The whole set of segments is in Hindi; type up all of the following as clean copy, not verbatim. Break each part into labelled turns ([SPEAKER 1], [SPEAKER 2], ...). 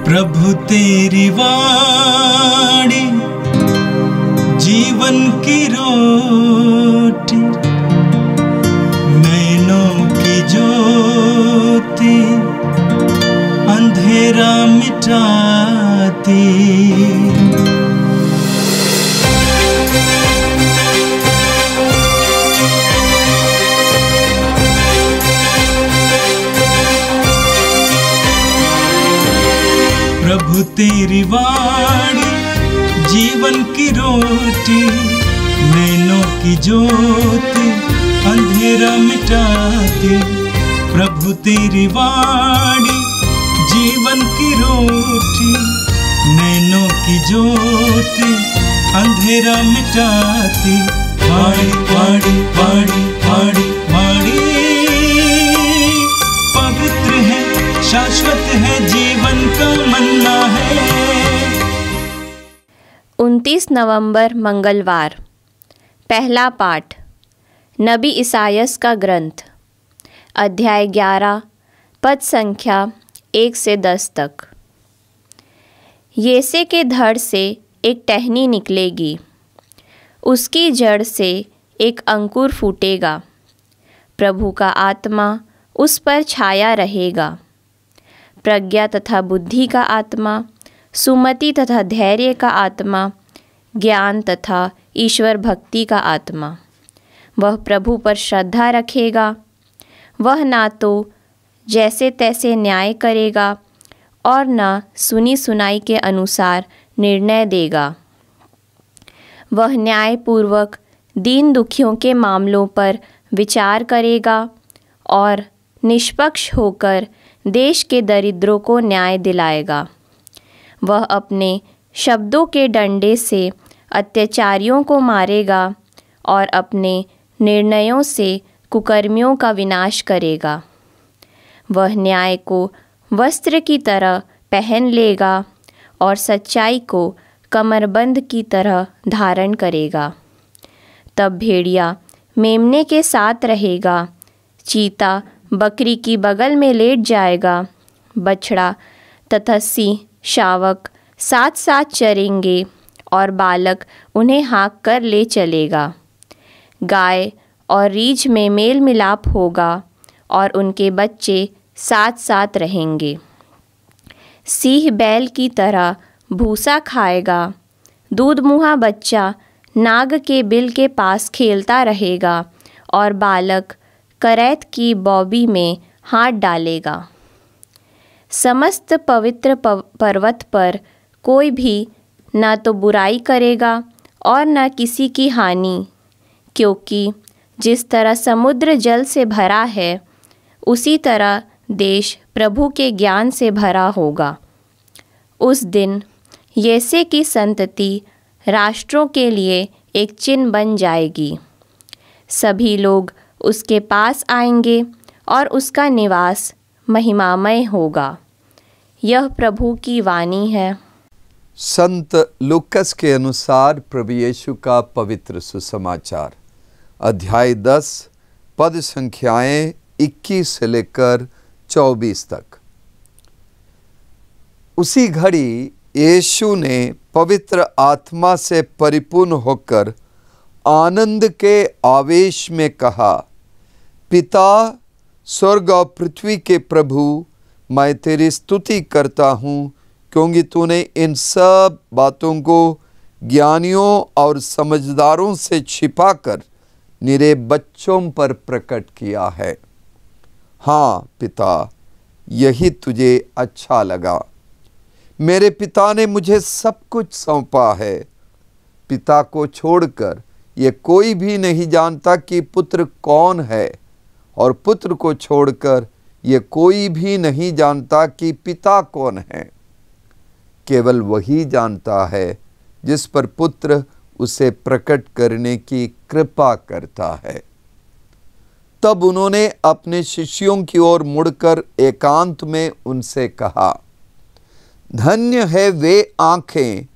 [SPEAKER 1] प्रभु तेरी वाणी जीवन की रोटी, नैनों की ज्योति अंधेरा मिटाती। प्रभु तेरी वाणी जीवन की रोटी, नैनों की ज्योति अंधेरा मिटाती। प्रभु तेरी वाणी जीवन की रोटी, नैनों की ज्योति अंधेरा मिटाती। वाणी वाणी वाणी वाणी वाणी पवित्र है, शाश्वत है, जीवन का मन्ना है।
[SPEAKER 2] 29 नवंबर मंगलवार। पहला पाठ नबी इसायास का ग्रंथ, अध्याय 11, पद संख्या 1 से 10 तक। येसे के धड़ से एक टहनी निकलेगी, उसकी जड़ से एक अंकुर फूटेगा। प्रभु का आत्मा उस पर छाया रहेगा, प्रज्ञा तथा बुद्धि का आत्मा, सुमति तथा धैर्य का आत्मा, ज्ञान तथा ईश्वर भक्ति का आत्मा। वह प्रभु पर श्रद्धा रखेगा। वह ना तो जैसे तैसे न्याय करेगा और न सुनी सुनाई के अनुसार निर्णय देगा। वह न्यायपूर्वक दीन दुखियों के मामलों पर विचार करेगा और निष्पक्ष होकर देश के दरिद्रों को न्याय दिलाएगा। वह अपने शब्दों के डंडे से अत्याचारियों को मारेगा और अपने निर्णयों से कुकर्मियों का विनाश करेगा। वह न्याय को वस्त्र की तरह पहन लेगा और सच्चाई को कमरबंद की तरह धारण करेगा। तब भेड़िया मेमने के साथ रहेगा, चीता बकरी की बगल में लेट जाएगा। बछड़ा तथा सिंह शावक साथ साथ चरेंगे और बालक उन्हें हाँक कर ले चलेगा। गाय और रीछ में मेल मिलाप होगा और उनके बच्चे साथ साथ रहेंगे। सिंह बैल की तरह भूसा खाएगा, दूधमुहा बच्चा नाग के बिल के पास खेलता रहेगा और बालक करैत की बौबी में हाथ डालेगा। समस्त पवित्र पर्वत पर कोई भी ना तो बुराई करेगा और न किसी की हानि, क्योंकि जिस तरह समुद्र जल से भरा है, उसी तरह देश प्रभु के ज्ञान से भरा होगा। उस दिन येसे की संतति राष्ट्रों के लिए एक चिन्ह बन जाएगी। सभी लोग उसके पास आएंगे और उसका निवास महिमामय होगा। यह प्रभु की वाणी है।
[SPEAKER 3] संत लूकस के अनुसार प्रभु यीशु का पवित्र सुसमाचार, अध्याय 10, पद संख्याएं 21 से लेकर 24 तक। उसी घड़ी यीशु ने पवित्र आत्मा से परिपूर्ण होकर आनंद के आवेश में कहा, पिता, स्वर्ग और पृथ्वी के प्रभु, मैं तेरी स्तुति करता हूँ, क्योंकि तूने इन सब बातों को ज्ञानियों और समझदारों से छिपाकर निरे बच्चों पर प्रकट किया है। हाँ पिता, यही तुझे अच्छा लगा। मेरे पिता ने मुझे सब कुछ सौंपा है। पिता को छोड़कर ये कोई भी नहीं जानता कि पुत्र कौन है, और पुत्र को छोड़कर ये कोई भी नहीं जानता कि पिता कौन है। केवल वही जानता है जिस पर पुत्र उसे प्रकट करने की कृपा करता है। तब उन्होंने अपने शिष्यों की ओर मुड़कर एकांत में उनसे कहा, धन्य है वे आँखें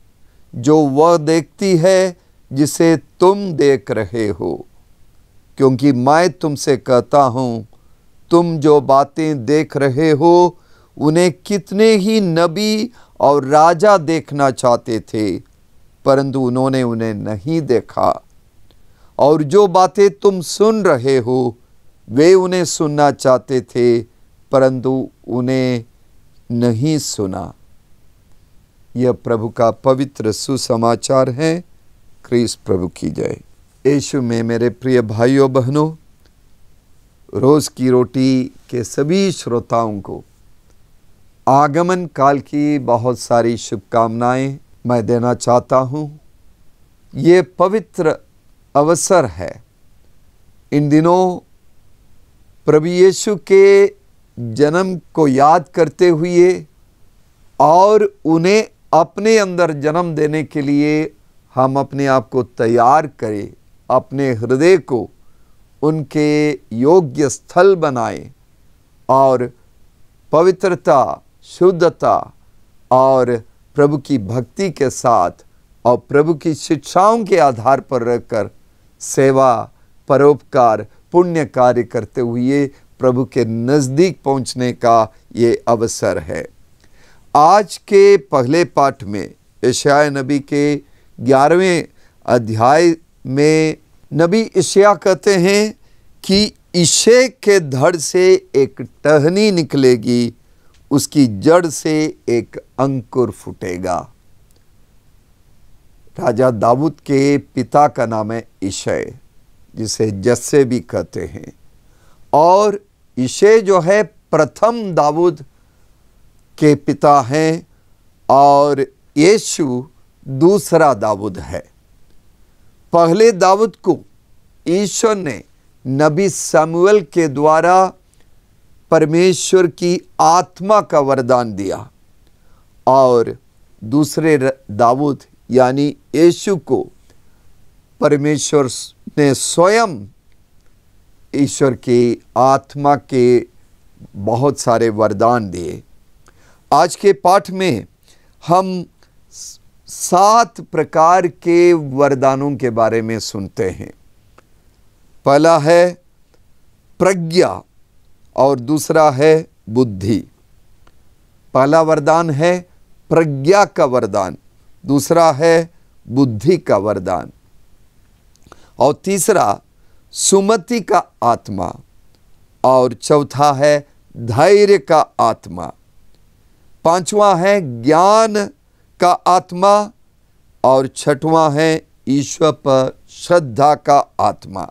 [SPEAKER 3] जो वह देखती है जिसे तुम देख रहे हो, क्योंकि मैं तुमसे कहता हूँ, तुम जो बातें देख रहे हो उन्हें कितने ही नबी और राजा देखना चाहते थे, परंतु उन्होंने उन्हें नहीं देखा। और जो बातें तुम सुन रहे हो वे उन्हें सुनना चाहते थे, परंतु उन्हें नहीं सुना। यह प्रभु का पवित्र सुसमाचार है। क्रिस्त प्रभु की जय। यीशु में मेरे प्रिय भाइयों बहनों, रोज़ की रोटी के सभी श्रोताओं को आगमन काल की बहुत सारी शुभकामनाएं मैं देना चाहता हूँ। ये पवित्र अवसर है। इन दिनों प्रभु यीशु के जन्म को याद करते हुए और उन्हें अपने अंदर जन्म देने के लिए हम अपने आप को तैयार करें, अपने हृदय को उनके योग्य स्थल बनाएं और पवित्रता, शुद्धता और प्रभु की भक्ति के साथ और प्रभु की शिक्षाओं के आधार पर रहकर सेवा, परोपकार, पुण्य कार्य करते हुए प्रभु के नज़दीक पहुंचने का ये अवसर है। आज के पहले पाठ में यशायाह नबी के 11वें अध्याय में नबी यशायाह कहते हैं कि यिशै के धड़ से एक टहनी निकलेगी, उसकी जड़ से एक अंकुर फूटेगा। राजा दाऊद के पिता का नाम है यिशै, जिसे जस्से भी कहते हैं। और यिशै जो है प्रथम दाऊद के पिता हैं और यीशु दूसरा दाऊद है। पहले दाऊद को ईश्वर ने नबी शमूएल के द्वारा परमेश्वर की आत्मा का वरदान दिया और दूसरे दाऊद यानी यीशु को परमेश्वर ने स्वयं ईश्वर की आत्मा के बहुत सारे वरदान दिए। आज के पाठ में हम 7 प्रकार के वरदानों के बारे में सुनते हैं। पहला है प्रज्ञा और दूसरा है बुद्धि। पहला वरदान है प्रज्ञा का वरदान, दूसरा है बुद्धि का वरदान और तीसरा सुमति का आत्मा और चौथा है धैर्य का आत्मा। पांचवां है ज्ञान का आत्मा और छठवां है ईश्वर पर श्रद्धा का आत्मा।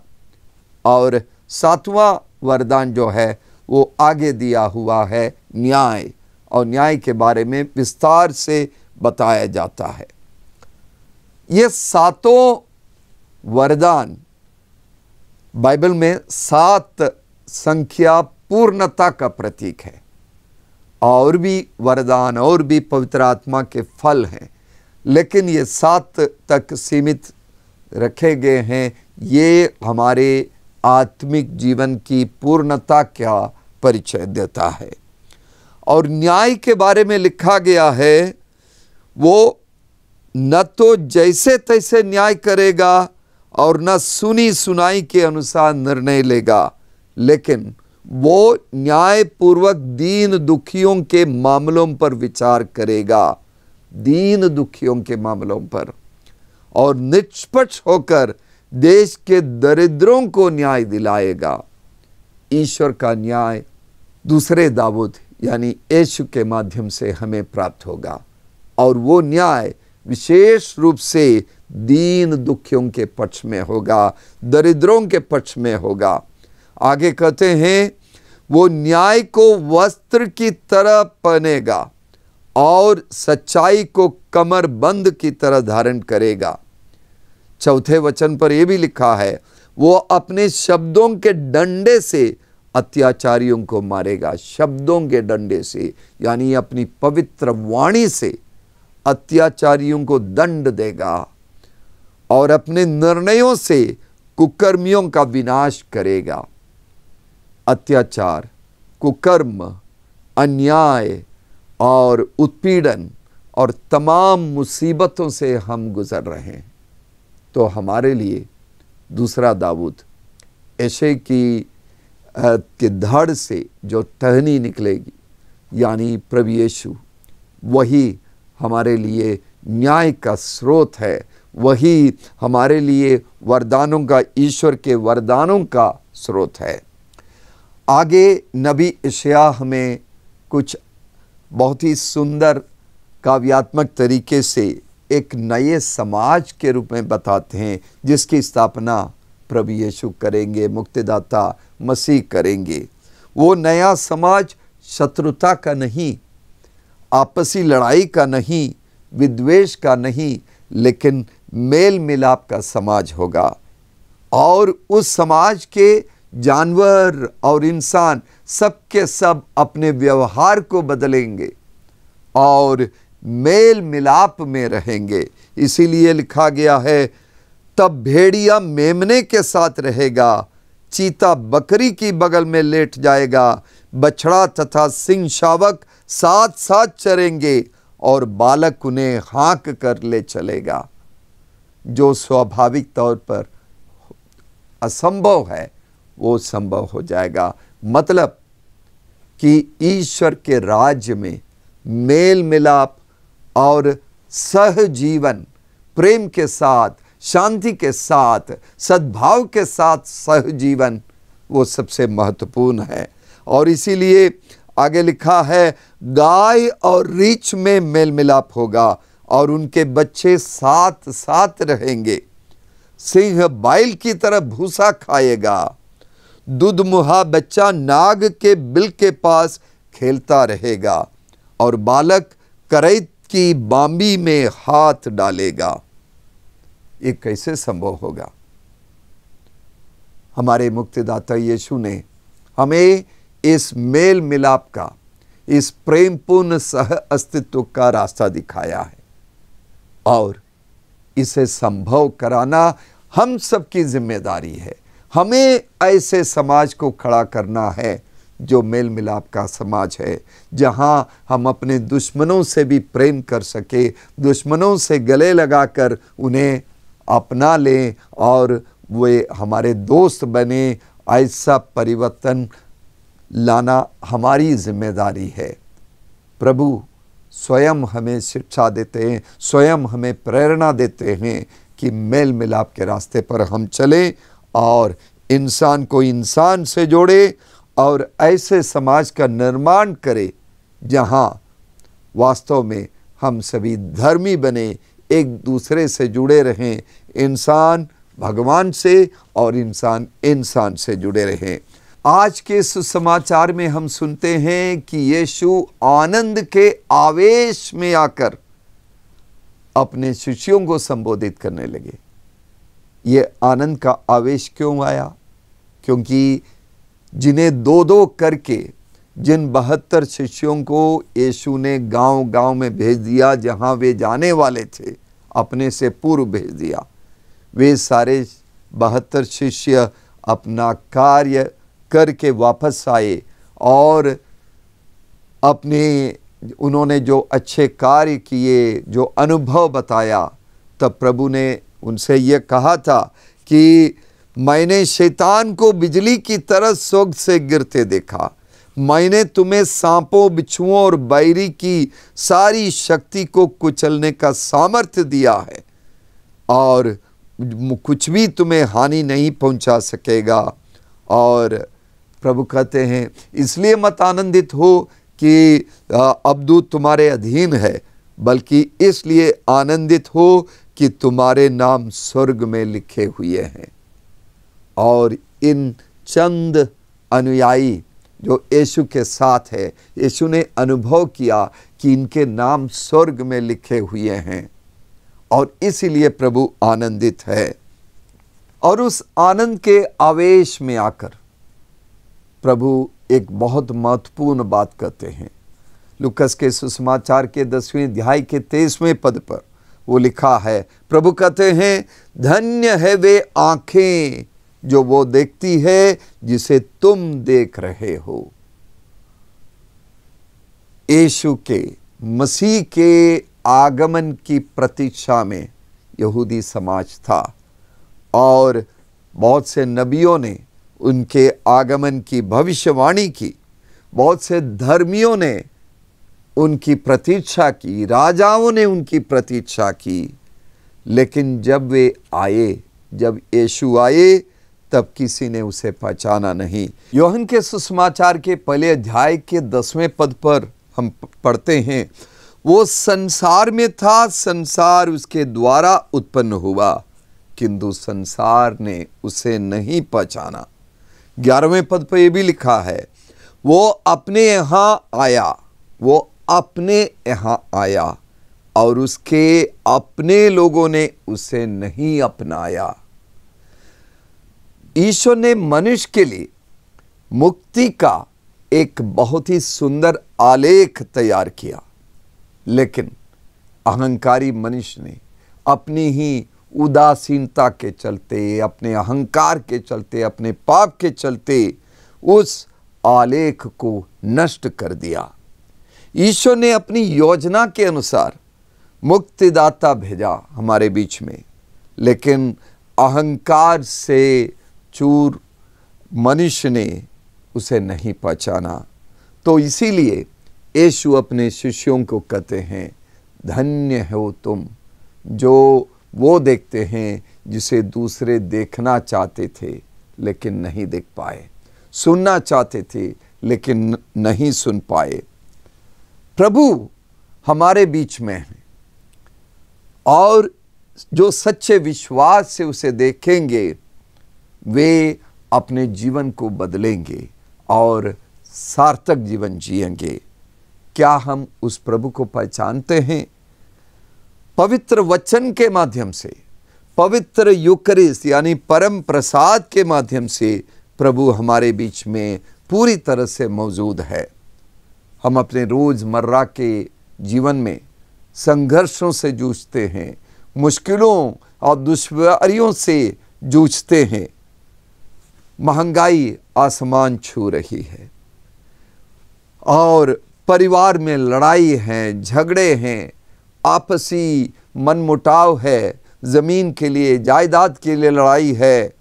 [SPEAKER 3] और 7वां वरदान जो है वो आगे दिया हुआ है न्याय, और न्याय के बारे में विस्तार से बताया जाता है। ये 7 वरदान बाइबल में 7 संख्या पूर्णता का प्रतीक है। और भी वरदान और भी पवित्र आत्मा के फल हैं, लेकिन ये 7 तक सीमित रखे गए हैं। ये हमारे आत्मिक जीवन की पूर्णता का परिचय देता है। और न्याय के बारे में लिखा गया है, वो न तो जैसे तैसे न्याय करेगा और न सुनी सुनाई के अनुसार निर्णय लेगा, लेकिन वो न्याय पूर्वक दीन दुखियों के मामलों पर विचार करेगा, दीन दुखियों के मामलों पर, और निष्पक्ष होकर देश के दरिद्रों को न्याय दिलाएगा। ईश्वर का न्याय दूसरे दाऊद यानी यीशु के माध्यम से हमें प्राप्त होगा, और वो न्याय विशेष रूप से दीन दुखियों के पक्ष में होगा, दरिद्रों के पक्ष में होगा। आगे कहते हैं, वो न्याय को वस्त्र की तरह पहनेगा और सच्चाई को कमरबंद की तरह धारण करेगा। चौथे वचन पर यह भी लिखा है, वो अपने शब्दों के डंडे से अत्याचारियों को मारेगा। शब्दों के डंडे से यानी अपनी पवित्र वाणी से अत्याचारियों को दंड देगा और अपने निर्णयों से कुकर्मियों का विनाश करेगा। अत्याचार, कुकर्म, अन्याय और उत्पीड़न और तमाम मुसीबतों से हम गुजर रहे हैं, तो हमारे लिए दूसरा दाऊद यिशै की के धड़ से जो टहनी निकलेगी, यानी प्रभु यीशु, वही हमारे लिए न्याय का स्रोत है, वही हमारे लिए वरदानों का, ईश्वर के वरदानों का स्रोत है। आगे नबी यशायाह हमें कुछ बहुत ही सुंदर काव्यात्मक तरीके से एक नए समाज के रूप में बताते हैं, जिसकी स्थापना प्रभु यीशु करेंगे, मुक्तिदाता मसीह करेंगे। वो नया समाज शत्रुता का नहीं, आपसी लड़ाई का नहीं, विद्वेष का नहीं, लेकिन मेल मिलाप का समाज होगा। और उस समाज के जानवर और इंसान सब के सब अपने व्यवहार को बदलेंगे और मेल मिलाप में रहेंगे। इसीलिए लिखा गया है, तब भेड़िया मेमने के साथ रहेगा, चीता बकरी की बगल में लेट जाएगा, बछड़ा तथा सिंह शावक साथ साथ चरेंगे और बालक उन्हें हाँक कर ले चलेगा। जो स्वाभाविक तौर पर असंभव है वो संभव हो जाएगा। मतलब कि ईश्वर के राज्य में मेल मिलाप और सहजीवन, प्रेम के साथ, शांति के साथ, सद्भाव के साथ सहजीवन, वो सबसे महत्वपूर्ण है। और इसीलिए आगे लिखा है, गाय और रीछ में मेल मिलाप होगा और उनके बच्चे साथ साथ रहेंगे। सिंह बैल की तरह भूसा खाएगा, दुधमुहा बच्चा नाग के बिल के पास खेलता रहेगा और बालक करैत की बांबी में हाथ डालेगा। ये कैसे संभव होगा? हमारे मुक्तिदाता यीशु ने हमें इस मेल मिलाप का, इस प्रेमपूर्ण सह अस्तित्व का रास्ता दिखाया है और इसे संभव कराना हम सबकी जिम्मेदारी है। हमें ऐसे समाज को खड़ा करना है जो मेल मिलाप का समाज है, जहां हम अपने दुश्मनों से भी प्रेम कर सके, दुश्मनों से गले लगाकर उन्हें अपना लें और वे हमारे दोस्त बने। ऐसा परिवर्तन लाना हमारी जिम्मेदारी है। प्रभु स्वयं हमें शिक्षा देते हैं, स्वयं हमें प्रेरणा देते हैं कि मेल मिलाप के रास्ते पर हम चलें और इंसान को इंसान से जोड़े और ऐसे समाज का निर्माण करें जहां वास्तव में हम सभी धर्मी बने, एक दूसरे से जुड़े रहें, इंसान भगवान से और इंसान इंसान से जुड़े रहें। आज के सुसमाचार में हम सुनते हैं कि यीशु आनंद के आवेश में आकर अपने शिष्यों को संबोधित करने लगे। ये आनंद का आवेश क्यों आया? क्योंकि जिन्हें दो दो करके, जिन 72 शिष्यों को यीशु ने गांव-गांव में भेज दिया जहां वे जाने वाले थे, अपने से पूर्व भेज दिया, वे सारे 72 शिष्य अपना कार्य करके वापस आए और उन्होंने जो अच्छे कार्य किए, जो अनुभव बताया, तब प्रभु ने उनसे ये कहा था कि मैंने शैतान को बिजली की तरह स्वर्ग से गिरते देखा, मैंने तुम्हें सांपों, बिच्छुओं और बैरी की सारी शक्ति को कुचलने का सामर्थ्य दिया है और कुछ भी तुम्हें हानि नहीं पहुंचा सकेगा। और प्रभु कहते हैं, इसलिए मत आनंदित हो कि अब दूत तुम्हारे अधीन है, बल्कि इसलिए आनंदित हो कि तुम्हारे नाम स्वर्ग में लिखे हुए हैं। और इन चंद अनुयायी जो यीशु के साथ है, यीशु ने अनुभव किया कि इनके नाम स्वर्ग में लिखे हुए हैं और इसीलिए प्रभु आनंदित है। और उस आनंद के आवेश में आकर प्रभु एक बहुत महत्वपूर्ण बात कहते हैं। लूकस के सुसमाचार के 10वें अध्याय के 23वें पद पर वो लिखा है, प्रभु कहते हैं, धन्य है वे आंखें जो वो देखती है जिसे तुम देख रहे हो। यीशु के, मसीह के आगमन की प्रतीक्षा में यहूदी समाज था और बहुत से नबियों ने उनके आगमन की भविष्यवाणी की, बहुत से धर्मियों ने उनकी प्रतीक्षा की, राजाओं ने उनकी प्रतीक्षा की, लेकिन जब वे आए, जब यीशु आए, तब किसी ने उसे पहचाना नहीं। यूहन्ना के सुसमाचार के पहले अध्याय के 10वें पद पर हम पढ़ते हैं, वो संसार में था, संसार उसके द्वारा उत्पन्न हुआ, किंतु संसार ने उसे नहीं पहचाना। 11वें पद पर यह भी लिखा है, वो अपने यहाँ आया, वो अपने यहाँ आया और उसके अपने लोगों ने उसे नहीं अपनाया। ईश्वर ने मनुष्य के लिए मुक्ति का एक बहुत ही सुंदर आलेख तैयार किया, लेकिन अहंकारी मनुष्य ने अपनी ही उदासीनता के चलते, अपने अहंकार के चलते, अपने पाप के चलते उस आलेख को नष्ट कर दिया। ईश्वर ने अपनी योजना के अनुसार मुक्तिदाता भेजा हमारे बीच में, लेकिन अहंकार से चूर मनुष्य ने उसे नहीं पहचाना। तो इसीलिए यीशु अपने शिष्यों को कहते हैं, धन्य हो तुम जो वो देखते हैं जिसे दूसरे देखना चाहते थे लेकिन नहीं देख पाए, सुनना चाहते थे लेकिन नहीं सुन पाए। प्रभु हमारे बीच में है और जो सच्चे विश्वास से उसे देखेंगे वे अपने जीवन को बदलेंगे और सार्थक जीवन जिएंगे। क्या हम उस प्रभु को पहचानते हैं? पवित्र वचन के माध्यम से, पवित्र यूकरिस्ट यानी परम प्रसाद के माध्यम से प्रभु हमारे बीच में पूरी तरह से मौजूद है। हम अपने रोजमर्रा के जीवन में संघर्षों से जूझते हैं, मुश्किलों और दुश्वारियों से जूझते हैं। महंगाई आसमान छू रही है और परिवार में लड़ाई है, झगड़े हैं, आपसी मनमुटाव है, जमीन के लिए, जायदाद के लिए लड़ाई है,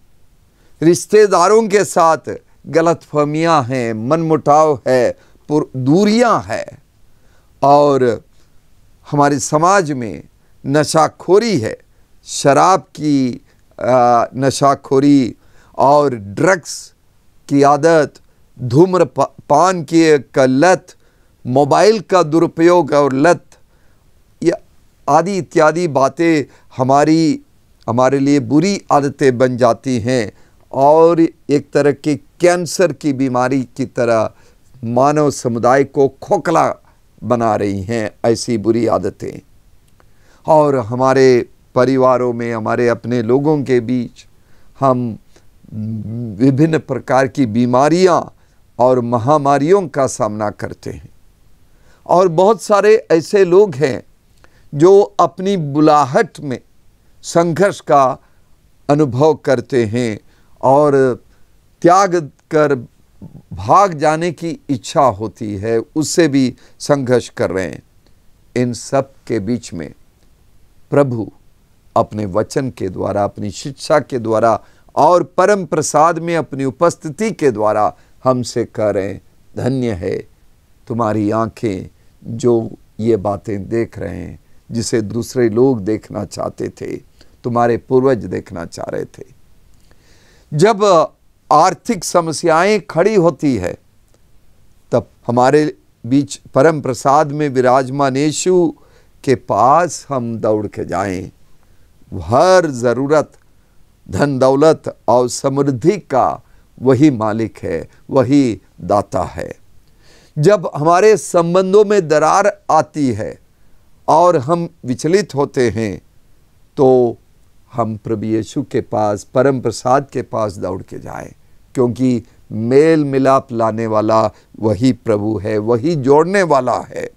[SPEAKER 3] रिश्तेदारों के साथ गलतफहमियां हैं, मनमुटाव है, दूरियां है और हमारे समाज में नशाखोरी है, शराब की नशाखोरी और ड्रग्स की आदत, धूम्रपान की लत, मोबाइल का दुरुपयोग और लत, ये आदि इत्यादि बातें हमारे लिए बुरी आदतें बन जाती हैं और एक तरह की कैंसर की बीमारी की तरह मानव समुदाय को खोखला बना रही हैं ऐसी बुरी आदतें। और हमारे परिवारों में, हमारे अपने लोगों के बीच हम विभिन्न प्रकार की बीमारियां और महामारियों का सामना करते हैं और बहुत सारे ऐसे लोग हैं जो अपनी बुलाहट में संघर्ष का अनुभव करते हैं और त्याग कर भाग जाने की इच्छा होती है, उससे भी संघर्ष कर रहे हैं। इन सब के बीच में प्रभु अपने वचन के द्वारा, अपनी शिक्षा के द्वारा और परम प्रसाद में अपनी उपस्थिति के द्वारा हमसे कह रहे हैं, धन्य है तुम्हारी आंखें जो ये बातें देख रहे हैं जिसे दूसरे लोग देखना चाहते थे, तुम्हारे पूर्वज देखना चाह रहे थे। जब आर्थिक समस्याएं खड़ी होती है तब हमारे बीच परम प्रसाद में विराजमान यीशु के पास हम दौड़ के जाएं। हर ज़रूरत, धन दौलत और समृद्धि का वही मालिक है, वही दाता है। जब हमारे संबंधों में दरार आती है और हम विचलित होते हैं तो हम प्रभु यीशु के पास, परम प्रसाद के पास दौड़ के जाएं, क्योंकि मेल मिलाप लाने वाला वही प्रभु है, वही जोड़ने वाला है।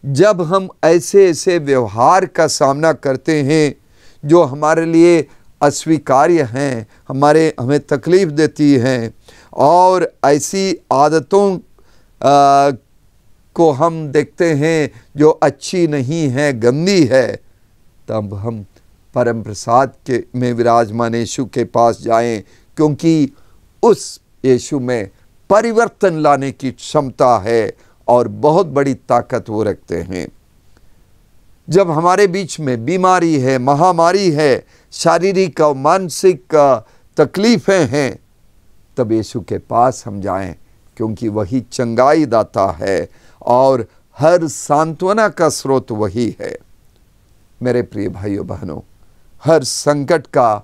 [SPEAKER 3] जब हम ऐसे व्यवहार का सामना करते हैं जो हमारे लिए अस्वीकार्य हैं, हमें तकलीफ देती हैं और ऐसी आदतों को हम देखते हैं जो अच्छी नहीं है, गंदी है, तब हम परम प्रसाद के में विराजमान यीशु के पास जाएं, क्योंकि उस यीशु में परिवर्तन लाने की क्षमता है और बहुत बड़ी ताकत वो रखते हैं। जब हमारे बीच में बीमारी है, महामारी है, शारीरिक और मानसिक तकलीफें हैं, तब यीशु के पास हम जाएं, क्योंकि वही चंगाई दाता है और हर सांत्वना का स्रोत वही है। मेरे प्रिय भाइयों बहनों, हर संकट का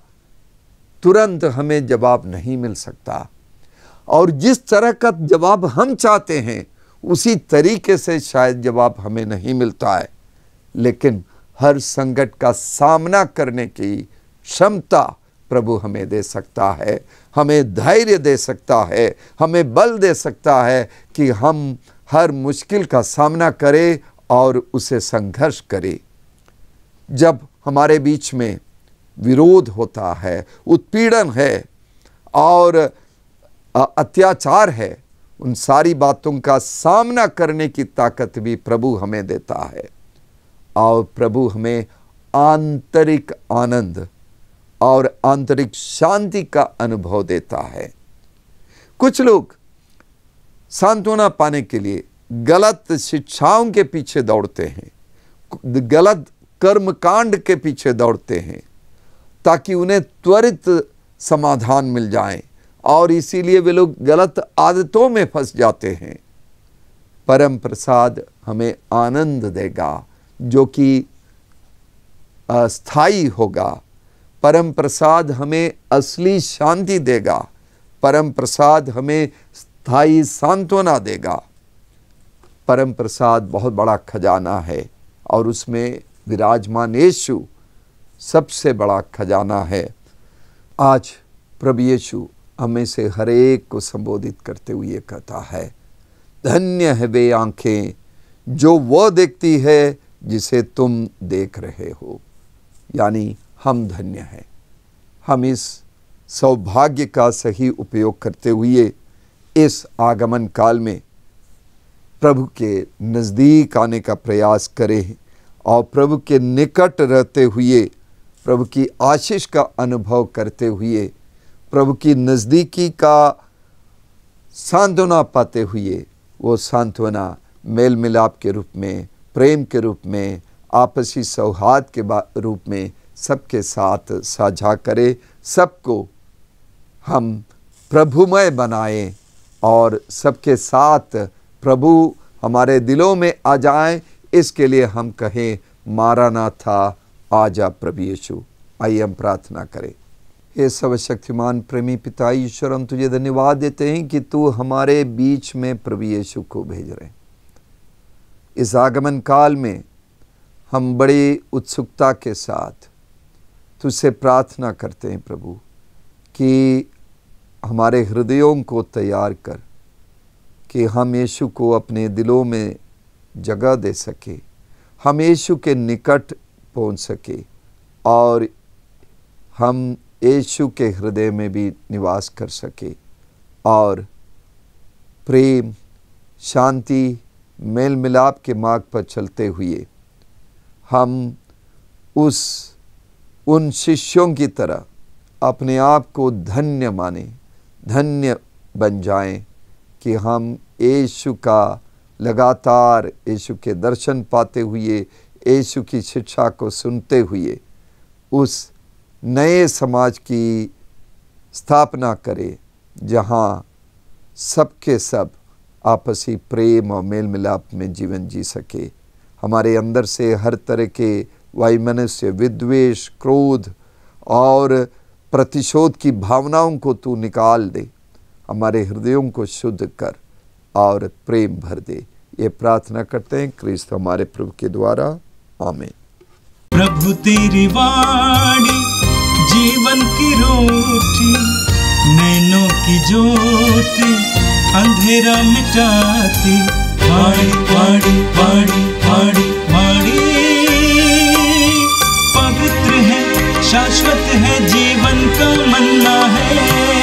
[SPEAKER 3] तुरंत हमें जवाब नहीं मिल सकता, और जिस तरह का जवाब हम चाहते हैं उसी तरीके से शायद जवाब हमें नहीं मिलता है, लेकिन हर संकट का सामना करने की क्षमता प्रभु हमें दे सकता है, हमें धैर्य दे सकता है, हमें बल दे सकता है कि हम हर मुश्किल का सामना करें और उसे संघर्ष करें। जब हमारे बीच में विरोध होता है, उत्पीड़न है और अत्याचार है, उन सारी बातों का सामना करने की ताकत भी प्रभु हमें देता है, और प्रभु हमें आंतरिक आनंद और आंतरिक शांति का अनुभव देता है। कुछ लोग सांत्वना पाने के लिए गलत शिक्षाओं के पीछे दौड़ते हैं, गलत कर्मकांड के पीछे दौड़ते हैं, ताकि उन्हें त्वरित समाधान मिल जाए, और इसीलिए वे लोग गलत आदतों में फंस जाते हैं। परम प्रसाद हमें आनंद देगा जो कि अस्थाई होगा। परम प्रसाद हमें असली शांति देगा। परम प्रसाद हमें स्थायी सांत्वना देगा। परम प्रसाद बहुत बड़ा खजाना है, और उसमें विराजमान यीशु सबसे बड़ा खजाना है। आज प्रभु यीशु हमें से हर एक को संबोधित करते हुए ये कहता है, धन्य है वे आंखें जो वो देखती है जिसे तुम देख रहे हो। यानी हम धन्य हैं। हम इस सौभाग्य का सही उपयोग करते हुए इस आगमन काल में प्रभु के नज़दीक आने का प्रयास करें, और प्रभु के निकट रहते हुए, प्रभु की आशीष का अनुभव करते हुए, प्रभु की नज़दीकी का सांत्वना पाते हुए, वो सांत्वना मेल मिलाप के रूप में, प्रेम के रूप में, आपसी सौहार्द के रूप में सबके साथ साझा करें। सबको हम प्रभुमय बनाएं, और सबके साथ प्रभु हमारे दिलों में आ जाएं। इसके लिए हम कहें, मारानाथा, आजा प्रभु यीशु। आइए हम प्रार्थना करें। हे सर्वशक्तिमान प्रेमी पिता ईश्वर, हम तुझे धन्यवाद देते हैं कि तू हमारे बीच में प्रभु यीशु को भेज रहे। इस आगमन काल में हम बड़ी उत्सुकता के साथ तुझसे प्रार्थना करते हैं प्रभु, कि हमारे हृदयों को तैयार कर, कि हम यीशु को अपने दिलों में जगह दे सके, हम यीशु के निकट पहुंच सके, और हम यीशु के हृदय में भी निवास कर सके, और प्रेम, शांति, मेल मिलाप के मार्ग पर चलते हुए हम उन शिष्यों की तरह अपने आप को धन्य माने, धन्य बन जाएं, कि हम यीशु का लगातार यीशु के दर्शन पाते हुए, यीशु की शिक्षा को सुनते हुए उस नए समाज की स्थापना करें, जहाँ सबके सब आपसी प्रेम और मेल मिलाप में जीवन जी सके। हमारे अंदर से हर तरह के वैमनस्य, विद्वेष, क्रोध और प्रतिशोध की भावनाओं को तू निकाल दे, हमारे हृदयों को शुद्ध कर और प्रेम भर दे। ये प्रार्थना करते हैं क्रिस्त हमारे प्रभु के द्वारा, आमीन।
[SPEAKER 1] प्रभु तेरी वाणी जीवन की रोटी, नैनों की ज्योति अंधेरा मिटाती। वाणी वाणी वाणी वाणी वाणी पवित्र है, शाश्वत है, जीवन का मन्ना है।